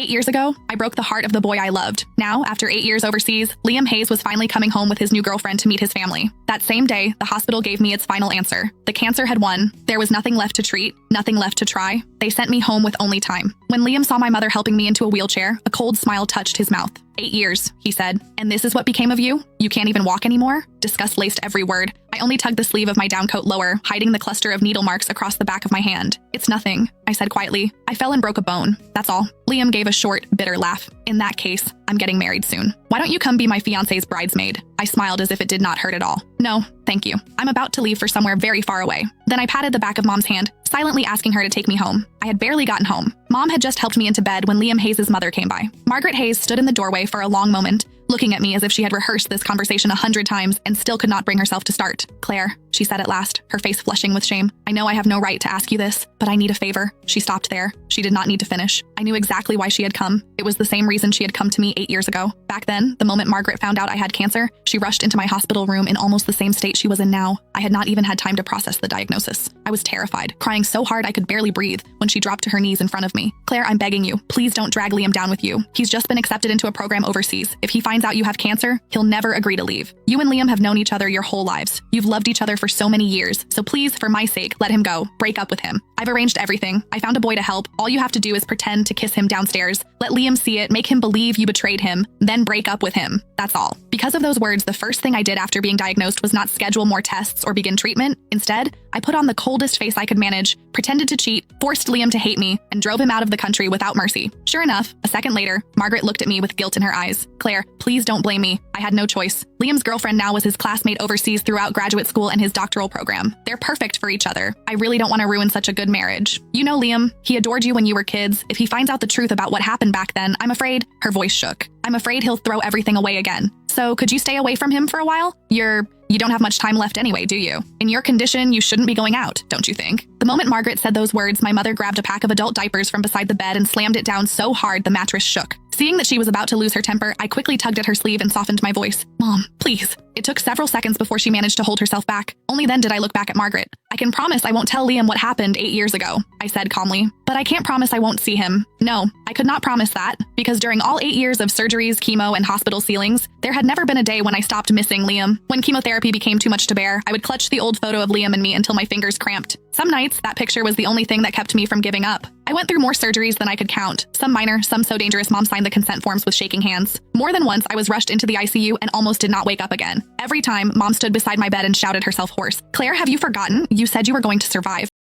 8 years ago, I broke the heart of the boy I loved. Now, after 8 years overseas, Liam Hayes was finally coming home with his new girlfriend to meet his family. That same day, the hospital gave me its final answer. The cancer had won. There was nothing left to treat, nothing left to try. They sent me home with only time. When Liam saw my mother helping me into a wheelchair, a cold smile touched his mouth. 8 years, he said. And this is what became of you? You can't even walk anymore? Disgust laced every word. I only tugged the sleeve of my down coat lower, hiding the cluster of needle marks across the back of my hand. It's nothing, I said quietly. I fell and broke a bone. That's all. Liam gave a short, bitter laugh. In that case, I'm getting married soon. Why don't you come be my fiancé's bridesmaid? I smiled as if it did not hurt at all. No, thank you. I'm about to leave for somewhere very far away. Then I patted the back of Mom's hand, silently asking her to take me home. I had barely gotten home. Mom had just helped me into bed when Liam Hayes' mother came by. Margaret Hayes stood in the doorway for a long moment, looking at me as if she had rehearsed this conversation 100 times and still could not bring herself to start. Claire, she said at last, her face flushing with shame. I know I have no right to ask you this, but I need a favor. She stopped there. She did not need to finish. I knew exactly why she had come. It was the same reason she had come to me 8 years ago. Back then, the moment Margaret found out I had cancer, she rushed into my hospital room in almost the same state she was in now. I had not even had time to process the diagnosis. I was terrified, crying so hard I could barely breathe when she dropped to her knees in front of me. Claire, I'm begging you, please don't drag Liam down with you. He's just been accepted into a program overseas. If he finds out you have cancer, he'll never agree to leave. You and Liam have known each other your whole lives. You've loved each other for so many years, so please, for my sake, let him go. Break up with him. I've arranged everything. I found a boy to help. All you have to do is pretend to kiss him downstairs. Let Liam see it, make him believe you betrayed him, then break up with him. That's all. Because of those words, the first thing I did after being diagnosed was not schedule more tests or begin treatment. Instead, I put on the coldest face I could manage, pretended to cheat, forced Liam to hate me, and drove him out of the country without mercy. Sure enough, a second later, Margaret looked at me with guilt in her eyes. Claire, please don't blame me. I had no choice. Liam's girlfriend now was his classmate overseas throughout graduate school and his doctoral program. They're perfect for each other. I really don't want to ruin such a good marriage. You know Liam, he adored you when you were kids. If he finds out the truth about what happened back then, I'm afraid, her voice shook. I'm afraid he'll throw everything away again. So could you stay away from him for a while? You don't have much time left anyway, do you? In your condition, you shouldn't be going out, don't you think? The moment Margaret said those words, my mother grabbed a pack of adult diapers from beside the bed and slammed it down so hard the mattress shook. Seeing that she was about to lose her temper, I quickly tugged at her sleeve and softened my voice. Mom, please. It took several seconds before she managed to hold herself back. Only then did I look back at Margaret. I can promise I won't tell Liam what happened 8 years ago, I said calmly. But I can't promise I won't see him. No, I could not promise that, because during all 8 years of surgeries, chemo, and hospital ceilings, there had never been a day when I stopped missing Liam. When chemotherapy became too much to bear, I would clutch the old photo of Liam and me until my fingers cramped. Some nights, that picture was the only thing that kept me from giving up. I went through more surgeries than I could count. Some minor, some so dangerous Mom signed the consent forms with shaking hands. More than once, I was rushed into the ICU and almost did not wake up again. Every time, Mom stood beside my bed and shouted herself hoarse. Claire, have you forgotten? You said you were going to survive.